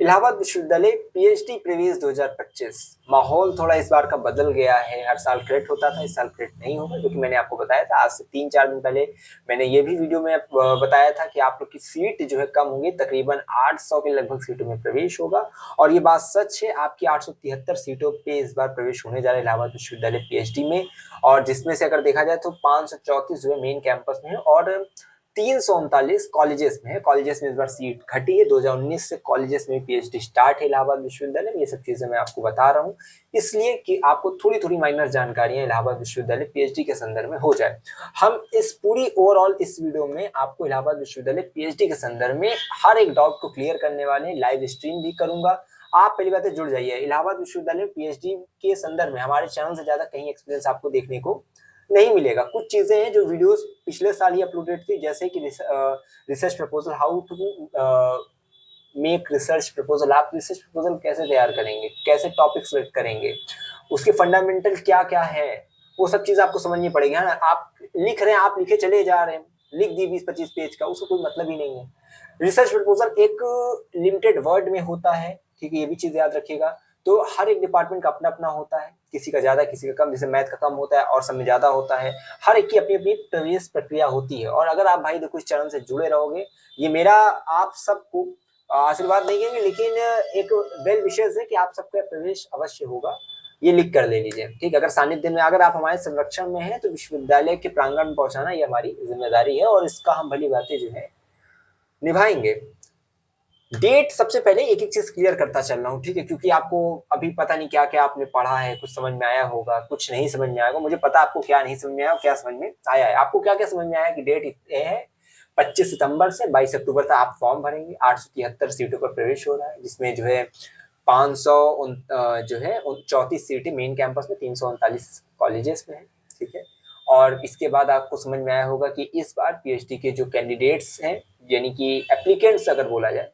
इलाहाबाद विश्वविद्यालय पीएचडी प्रवेश 2025 माहौल थोड़ा इस बार का बदल गया है। हर साल क्रेट होता था, इस साल क्रेट नहीं होगा, जो कि मैंने आपको बताया था आज से 3-4 दिन पहले। मैंने ये भी वीडियो में बताया था कि आप लोग की सीट जो है कम होंगी, तकरीबन 800 के लगभग सीटों में प्रवेश होगा। और ये बात सच है, आपकी 873 सीटों पे इस बार प्रवेश होने जा रहा है इलाहाबाद विश्वविद्यालय पीएचडी में। और जिसमें से अगर देखा जाए तो 534 जो है मेन कैंपस में है और 339 कॉलेजेस में है। कॉलेजेस में इस बार सीट घटी है। 2019 से कॉलेजेस में पीएचडी स्टार्ट है इलाहाबाद विश्वविद्यालय में। ये सब चीजें मैं आपको बता रहा हूँ इसलिए कि आपको थोड़ी थोड़ी माइनर जानकारियां इलाहाबाद विश्वविद्यालय पीएचडी के संदर्भ में हो जाए। हम इस पूरी ओवरऑल इस वीडियो में आपको इलाहाबाद विश्वविद्यालय पीएचडी के संदर्भ में हर एक डाउट को क्लियर करने वाले हैं। लाइव स्ट्रीम भी करूंगा। आप पहली बात है जुड़ जाइए। इलाहाबाद विश्वविद्यालय पीएचडी के संदर्भ में हमारे चैनल से ज्यादा कहीं एक्सपीरियंस आपको देखने को नहीं मिलेगा। कुछ चीजें हैं जो वीडियोस पिछले साल ही अपलोडेड थी, जैसे कि research proposal, how to make research proposal. आप रिसर्च प्रपोजल कैसे तैयार करेंगे, कैसे टॉपिक सिलेक्ट करेंगे, उसके फंडामेंटल क्या क्या है, वो सब चीज आपको समझनी पड़ेगी। है ना, आप लिख रहे हैं, आप लिखे चले जा रहे हैं, लिख दी 20-25 पेज का, उसको कोई मतलब ही नहीं है। रिसर्च प्रपोजल एक लिमिटेड वर्ड में होता है, ठीक है, ये भी चीज याद रखिएगा। तो हर एक डिपार्टमेंट का अपना अपना होता है, किसी का ज्यादा किसी का कम। जैसे मैथ का कम होता है और सब में ज्यादा होता है। हर एक की अपनी अपनी प्रवेश प्रक्रिया होती है। और अगर आप भाई देखो इस चैनल से जुड़े रहोगे, ये मेरा आप सबको आशीर्वाद नहीं कहेंगे लेकिन एक वेल विशेष है कि आप सबका प्रवेश अवश्य होगा। ये लिख कर ले लीजिए, ठीक। अगर सानिध्य में, अगर आप हमारे संरक्षण में हैं तो विश्वविद्यालय के प्रांगण में पहुंचाना ये हमारी जिम्मेदारी है और इसका हम भली बातें जो है निभाएंगे। डेट सबसे पहले एक एक चीज क्लियर करता चल रहा हूँ, ठीक है, क्योंकि आपको अभी पता नहीं क्या क्या आपने पढ़ा है, कुछ समझ में आया होगा, कुछ नहीं समझ में आएगा। मुझे पता आपको क्या नहीं समझ में आया, क्या समझ में आया है। आपको क्या क्या समझ में आया कि डेट ये है 25 सितंबर से 22 अक्टूबर तक आप फॉर्म भरेंगे। 873 सीटों पर प्रवेश हो रहा है, जिसमें जो है 500 जो है 34 सीटें मेन कैंपस में, 339 कॉलेजेस में है, ठीक है। और इसके बाद आपको समझ में आया होगा कि इस बार पीएचडी के जो कैंडिडेट्स हैं, यानी कि एप्लीकेंट्स अगर बोला जाए,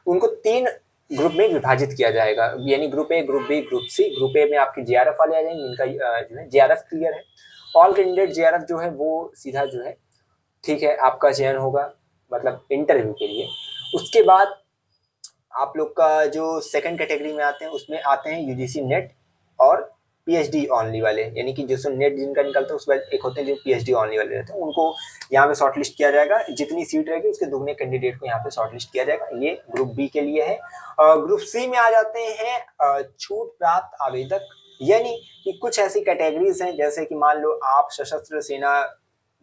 उनको 3 ग्रुप में विभाजित किया जाएगा, यानी group A, group B, group C. Group A में आपके जेआरएफ वाले आ जाएंगे, जिनका जो है जेआरएफ क्लियर है। ऑल कैंडिडेट जेआरएफ जो है वो सीधा जो है, ठीक है, आपका चयन होगा, मतलब इंटरव्यू के लिए। उसके बाद आप लोग का जो सेकंड कैटेगरी में आते हैं, उसमें आते हैं यूजीसी नेट और पीएचडी ऑनली वाले, यानी कि जो नेट जिनका निकलता है, उसके बाद एक होते हैं जो पीएचडी ऑनली वाले रहते हैं, उनको यहाँ पे शॉर्टलिस्ट किया जाएगा। जितनी सीट रहेगी उसके दुगने कैंडिडेट को यहाँ पे शॉर्टलिस्ट किया जाएगा। ये ग्रुप बी के लिए है। ग्रुप सी में आ जाते हैं छूट प्राप्त आवेदक, यानी कि कुछ ऐसी कैटेगरीज हैं, जैसे कि मान लो आप सशस्त्र सेना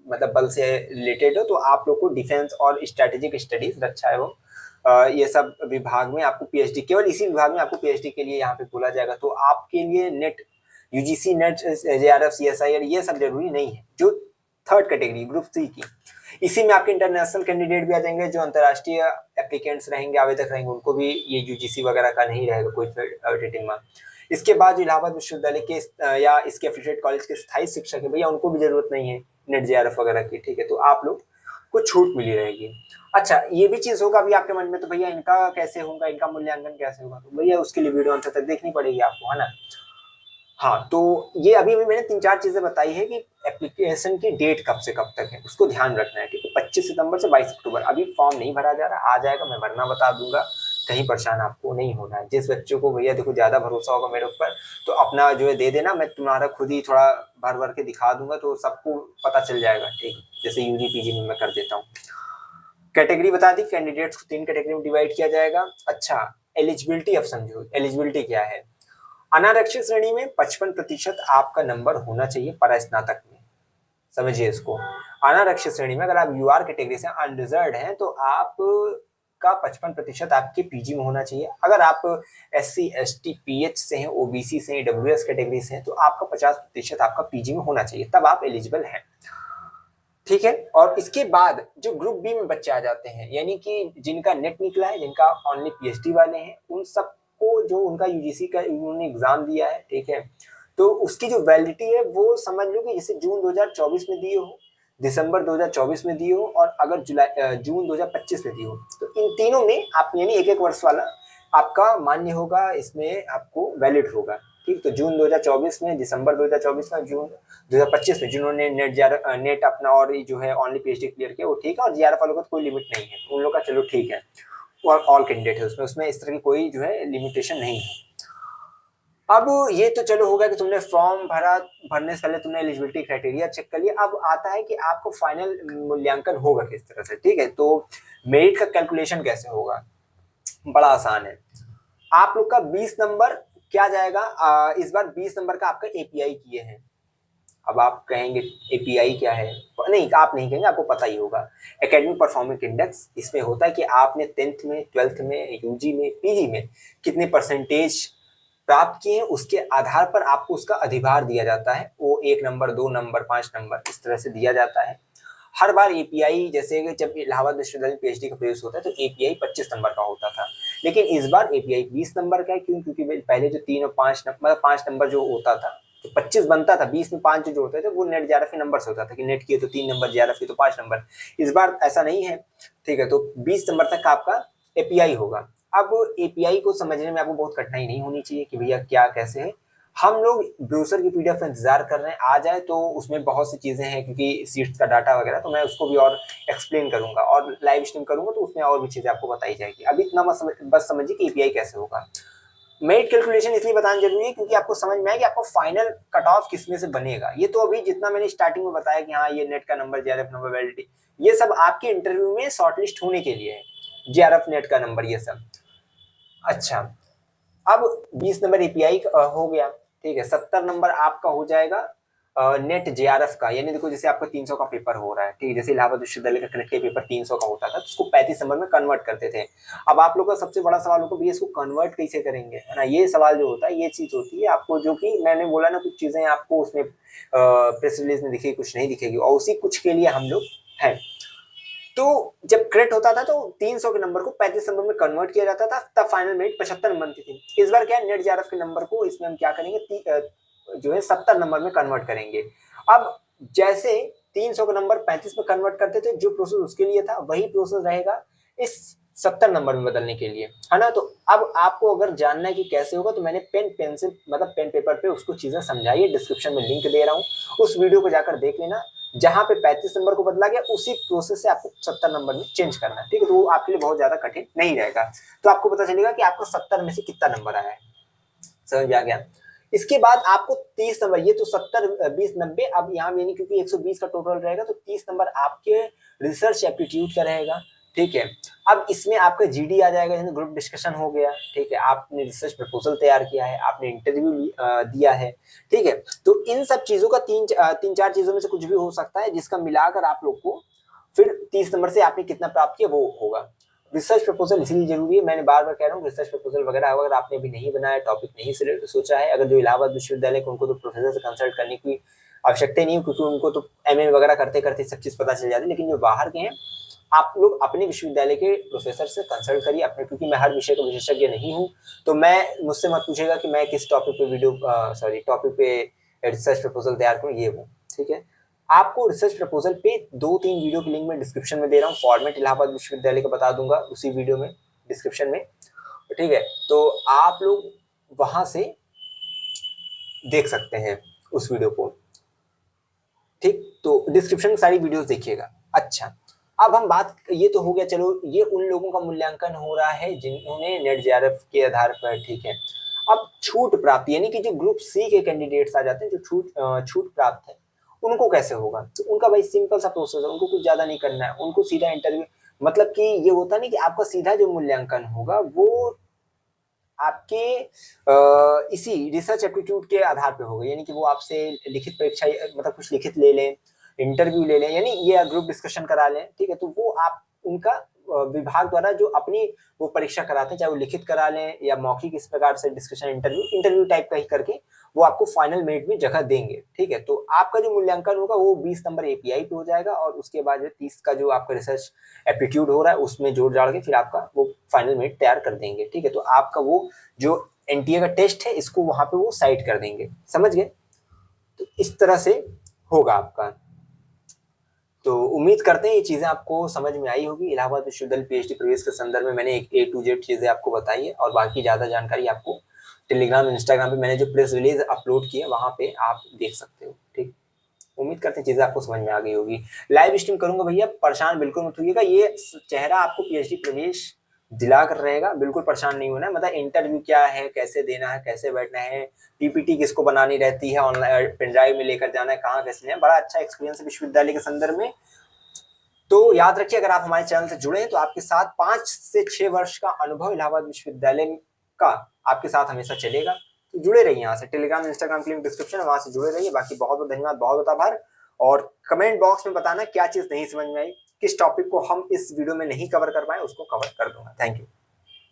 मतलब बल से रिलेटेड हो, तो आप लोग को डिफेंस और स्ट्रेटेजिक स्टडीज, रक्षा एवं ये सब विभाग में आपको पीएचडी, केवल इसी विभाग में आपको पीएचडी के लिए यहाँ पे बोला जाएगा। तो आपके लिए net, UGC net, JRF, CSIR ये सब जरूरी नहीं है। जो थर्ड कैटेगरी ग्रुप सी की, इसी में आपके इंटरनेशनल कैंडिडेट भी आ जाएंगे, जो अंतर्राष्ट्रीय एप्लीकेंट्स रहेंगे, आवेदक रहेंगे, उनको भी ये यूजीसी वगैरह का नहीं रहेगा कोई रेटिंग मार्क। इसके बाद जो इलाहाबाद विश्वविद्यालय के या इसके एफिलिएटेड कॉलेज के स्थायी शिक्षक है, भैया उनको भी जरूरत नहीं है नेट जेआरएफ वगैरह की, ठीक है, तो आप लोग को छूट मिली रहेगी। अच्छा, ये भी चीज होगा अभी आपके मन में, तो भैया इनका कैसे होगा, इनका मूल्यांकन कैसे होगा, तो भैया उसके लिए वीडियो अंत तक देखनी पड़ेगी आपको, है ना। हाँ, तो ये अभी भी मैंने 3-4 चीजें बताई है कि एप्लीकेशन की डेट कब से कब तक है, उसको ध्यान रखना है, ठीक है। 25 सितंबर से 22 अक्टूबर। अभी फॉर्म नहीं भरा जा रहा, आ जाएगा, मैं भरना बता दूंगा, कहीं परेशान आपको नहीं होना है। जिस बच्चों को भैया देखो ज्यादा भरोसा होगा मेरे ऊपर, तो अपना जो है दे देना, मैं तुम्हारा खुद ही थोड़ा भर भर के दिखा दूंगा, तो सबको पता चल जाएगा, ठीक। जैसे यूजी पीजी में मैं कर देता हूँ। कैटेगरी बता दी, कैंडिडेट्स को 3 कैटेगरी में डिवाइड किया जाएगा। अच्छा, एलिजिबिलिटी अब समझो, एलिजिबिलिटी क्या है। अनारक्षित श्रेणी में 55% आपका नंबर होना चाहिए परास्नातक में, समझिए इसको। अनारक्षित श्रेणी में अगर आप यूआर कैटेगरी से अनरिजर्व्ड हैं, तो आप का 55% आपके पीजी में होना चाहिए। अगर आप एससी, एसटी, पीएच से हैं, ओबीसी से हैं, डब्ल्यूएस कैटेगरी से हैं, तो आपका 50% आपका पीजी में होना चाहिए, तब आप एलिजिबल हैं, ठीक है। और इसके बाद जो ग्रुप बी में बच्चे आ जाते हैं, यानी कि जिनका नेट निकला है, जिनका ओनली पीएचडी वाले हैं, उन सबको जो उनका यूजीसी का उन्होंने एग्जाम दिया है, ठीक है, तो उसकी जो वैलिडिटी है वो समझ लो कि जैसे जून 2024 में दिए हो, दिसंबर 2024 में दिए हो, और अगर जून 2025 में दिए हो, तो इन तीनों में आप, यानी एक वर्ष वाला आपका मान्य होगा, इसमें आपको वैलिड होगा, ठीक। तो जून 2024 में, दिसंबर 2024 में, जून 2025 में जिन्होंने नेट अपना और जो है ओनली पीएचडी क्लियर किया, वो ठीक है। और जीआरएफ वालों का तो कोई लिमिट नहीं है, उन लोग का चलो ठीक है। ऑल कैंडिडेट है उसमें, उसमें इस तरह की कोई जो है लिमिटेशन नहीं है। अब ये तो चलो होगा कि तुमने फॉर्म भरा, भरने से पहले तुमने एलिजिबिलिटी क्राइटेरिया चेक कर लिया। अब आता है कि आपको फाइनल मूल्यांकन होगा किस तरह से, ठीक है। तो मेरिट का कैलकुलेशन कैसे होगा, बड़ा आसान है। आप लोग का 20 नंबर क्या जाएगा, इस बार 20 नंबर का आपका एपीआई किए हैं। अब आप कहेंगे एपीआई क्या है, नहीं आप नहीं कहेंगे, आपको पता ही होगा। एकेडमिक परफॉर्मेंस इंडेक्स, इसमें होता है कि आपने 10th में, 12th में, यूजी में, पीजी में कितने परसेंटेज प्राप्त किए हैं, उसके आधार पर आपको उसका अधिभार दिया जाता है। वो 1 नंबर, 2 नंबर, 5 नंबर इस तरह से दिया जाता है। हर बार एपीआई, जैसे कि जब इलाहाबाद विश्वविद्यालय पीएचडी का प्रवेश होता है तो एपीआई 25 नंबर का होता था, लेकिन इस बार एपीआई 20 नंबर का है। क्यों? क्योंकि पहले जो 3 और 5 नंबर, मतलब 5 नंबर जो होता था तो 25 बनता था, 20 में 5 जो होते थे वो नेट जेआरएफ के नंबर से होता था कि नेट किए तो 3 नंबर, जेआरएफ किए तो 5 नंबर। इस बार ऐसा नहीं है, ठीक है। तो 20 नंबर तक का आपका एपीआई होगा। अब एपीआई को समझने में आपको बहुत कठिनाई नहीं होनी चाहिए कि भैया क्या कैसे है। हम लोग ब्रोशर की पीडीएफ का इंतजार कर रहे हैं, आ जाए तो उसमें बहुत सी चीजें हैं क्योंकि सीट्स का डाटा वगैरह, तो मैं उसको भी और एक्सप्लेन करूंगा और लाइव स्ट्रीम करूंगा तो उसमें और भी चीजें आपको बताई जाएगी। अभी इतना बस समझिए कि एपीआई कैसे होगा। मेरिट कैलकुलेशन इसलिए बताना जरूरी है क्योंकि आपको समझ में आए कि आपको फाइनल कट ऑफ किसमें से बनेगा। ये तो अभी जितना मैंने स्टार्टिंग में बताया कि हाँ ये नेट का नंबर, जेआरएफ नंबर, वैलिडिटी, ये सब आपके इंटरव्यू में शॉर्टलिस्ट होने के लिए है, जेआरएफ नेट का नंबर ये सब। अच्छा, अब 20 नंबर एपीआई हो गया, ठीक है। 70 नंबर आपका हो जाएगा नेट जेआरएफ का, यानी देखो जैसे आपका 300 का पेपर हो रहा है, ठीक है। जैसे इलाहाबाद विश्वविद्यालय का कनेक्ट पेपर 300 का होता था तो उसको 35 नंबर में कन्वर्ट करते थे। अब आप लोग का सबसे बड़ा सवाल होगा भैया इसको कन्वर्ट कैसे करेंगे, है ना। ये सवाल जो होता है, ये चीज होती है आपको, जो कि मैंने बोला ना, कुछ चीजें आपको उसमें प्रेस रिलीज में दिखेगी, कुछ नहीं दिखेगी, और उसी कुछ के लिए हम लोग हैं। तो जब क्रेट होता था तो 300 के नंबर को 35 नंबर में कन्वर्ट किया जाता था, तब फाइनल मेरिट 75 नंबर बनती थी। इस बार क्या है, नेट जेआरएफ के नंबर को इसमें हम क्या करेंगे, जो है 70 नंबर में कन्वर्ट करेंगे। अब जैसे 300 का नंबर 35 में कन्वर्ट करते थे, जो प्रोसेस उसके लिए था वही प्रोसेस रहेगा इस 70 नंबर में बदलने के लिए, है ना। तो अब आपको अगर जानना है कि कैसे होगा तो मैंने पेन पेंसिल मतलब पेन पेपर पे उसको चीजें समझाई है, डिस्क्रिप्शन में लिंक दे रहा हूँ, उस वीडियो को जाकर देख लेना। जहां पे 35 नंबर को बदला गया उसी प्रोसेस से आपको 70 नंबर में चेंज करना है, ठीक है। तो वो आपके लिए बहुत ज्यादा कठिन नहीं रहेगा, तो आपको पता चलेगा कि आपको 70 में से कितना नंबर आया है। समझ में आ गया। इसके बाद आपको 30 नंबर, ये तो 70 20 90, अब यहाँ यानी क्योंकि 120 का टोटल रहेगा तो 30 नंबर आपके रिसर्च एप्टीट्यूड का रहेगा, ठीक है। अब इसमें आपका जीडी आ जाएगा, ग्रुप डिस्कशन हो गया, ठीक है। आपने रिसर्च प्रपोजल तैयार किया है, आपने इंटरव्यू दिया है, ठीक है। तो इन सब चीजों का तीन चार चीजों में से कुछ भी हो सकता है, जिसका मिलाकर आप लोग को फिर 30 नंबर से आपने कितना प्राप्त किया वो होगा। रिसर्च प्रपोजल इसीलिए जरूरी है, मैंने बार बार कह रहा हूँ, रिसर्च प्रपोजल वगैरह अगर आपने अभी नहीं बनाया, टॉपिक नहीं सोचा है, अगर जो इलाहाबाद विश्वविद्यालय को, उनको तो प्रोफेसर से कंसल्ट करने की आवश्यकता नहीं है क्योंकि उनको तो एमए वगैरह करते करते सब चीज पता चल जाती है। लेकिन जो बाहर के हैं, आप लोग अपने विश्वविद्यालय के प्रोफेसर से कंसल्ट करिए अपने, क्योंकि मैं हर विषय का विशेषज्ञ नहीं हूँ। तो मैं मुझसे मत पूछेगा कि मैं किस टॉपिक पे टॉपिक पे रिसर्च प्रपोजल तैयार करूँ, ये वो, ठीक है। आपको रिसर्च प्रपोजल पे 2-3 वीडियो की लिंक में डिस्क्रिप्शन में दे रहा हूँ, फॉर्मेट इलाहाबाद विश्वविद्यालय का बता दूंगा उसी वीडियो में डिस्क्रिप्शन में, ठीक है। तो आप लोग वहां से देख सकते हैं उस वीडियो को, ठीक। तो डिस्क्रिप्शन में सारी वीडियोस देखिएगा। अच्छा, अब हम बात, ये तो हो गया, चलो ये उन लोगों का मूल्यांकन हो रहा है जिन्होंने नेट जेआरएफ के आधार पर, ठीक है। अब छूट प्राप्त, यानी कि जो ग्रुप सी के कैंडिडेट्स आ जाते हैं, जो छूट प्राप्त है, उनको कैसे होगा। तो उनका भाई सिंपल सा प्रोसेस है, उनको कुछ ज्यादा नहीं करना है, उनको सीधा इंटरव्यू, मतलब कि ये होता नहीं कि आपका सीधा जो मूल्यांकन होगा वो आपके इसी रिसर्च एप्टीट्यूड के आधार पे होगा, यानी कि वो आपसे लिखित परीक्षा, मतलब कुछ लिखित ले लें, इंटरव्यू ले लें, यानी ये ग्रुप डिस्कशन करा लें, ठीक है। तो वो आप उनका विभाग द्वारा जो अपनी वो परीक्षा कराते हैं, चाहे वो लिखित करा लें या मौखिक, इस प्रकार से डिस्कशन, इंटरव्यू टाइप का ही करके वो आपको फाइनल मेरिट में जगह देंगे, ठीक है। तो आपका जो मूल्यांकन होगा वो 20 नंबर एपीआई पे हो जाएगा, और उसके बाद 30 का जो आपका रिसर्च एप्टीट्यूड हो रहा है उसमें जोड़ जाड़ के फिर आपका वो फाइनल मेरिट तैयार कर देंगे, ठीक है। तो आपका वो जो एनटीए का टेस्ट है इसको वहां पे वो साइट कर देंगे, समझ गए। तो इस तरह से होगा आपका। तो उम्मीद करते हैं ये चीजें आपको समझ में आई होगी। इलाहाबाद विश्वविद्यालय पीएचडी प्रवेश के संदर्भ में मैंने एक A to Z चीजें आपको बताई है, और बाकी ज्यादा जानकारी आपको टेलीग्राम, इंस्टाग्राम पे मैंने जो प्रेस रिलीज अपलोड किया वहां पे आप देख सकते हो, ठीक। उम्मीद करते हैं चीजें आपको समझ में आ गई होगी। लाइव स्ट्रीम करूंगा भैया, परेशान बिल्कुल मत होइएगा। ये चेहरा आपको पीएचडी प्रवेश दिला कर रहेगा, बिल्कुल परेशान नहीं होना है। मतलब इंटरव्यू क्या है, कैसे देना है, कैसे बैठना है, पीपीटी किसको बनानी रहती है, ऑनलाइन पेन ड्राइव में लेकर जाना है, कहाँ कैसे है, बड़ा अच्छा एक्सपीरियंस है विश्वविद्यालय के संदर्भ में। तो याद रखिए, अगर आप हमारे चैनल से जुड़े हैं तो आपके साथ 5 से 6 वर्ष का अनुभव इलाहाबाद विश्वविद्यालय का आपके साथ हमेशा चलेगा। तो जुड़े रहिए, यहाँ से टेलीग्राम इंस्टाग्राम की लिंक डिस्क्रिप्शन है, वहां से जुड़े रहिए। बाकी बहुत बहुत धन्यवाद, बहुत बहुत आभार। और कमेंट बॉक्स में बताना क्या चीज नहीं समझ में आई, किस टॉपिक को हम इस वीडियो में नहीं कवर कर पाए, उसको कवर कर दूंगा। Thank you.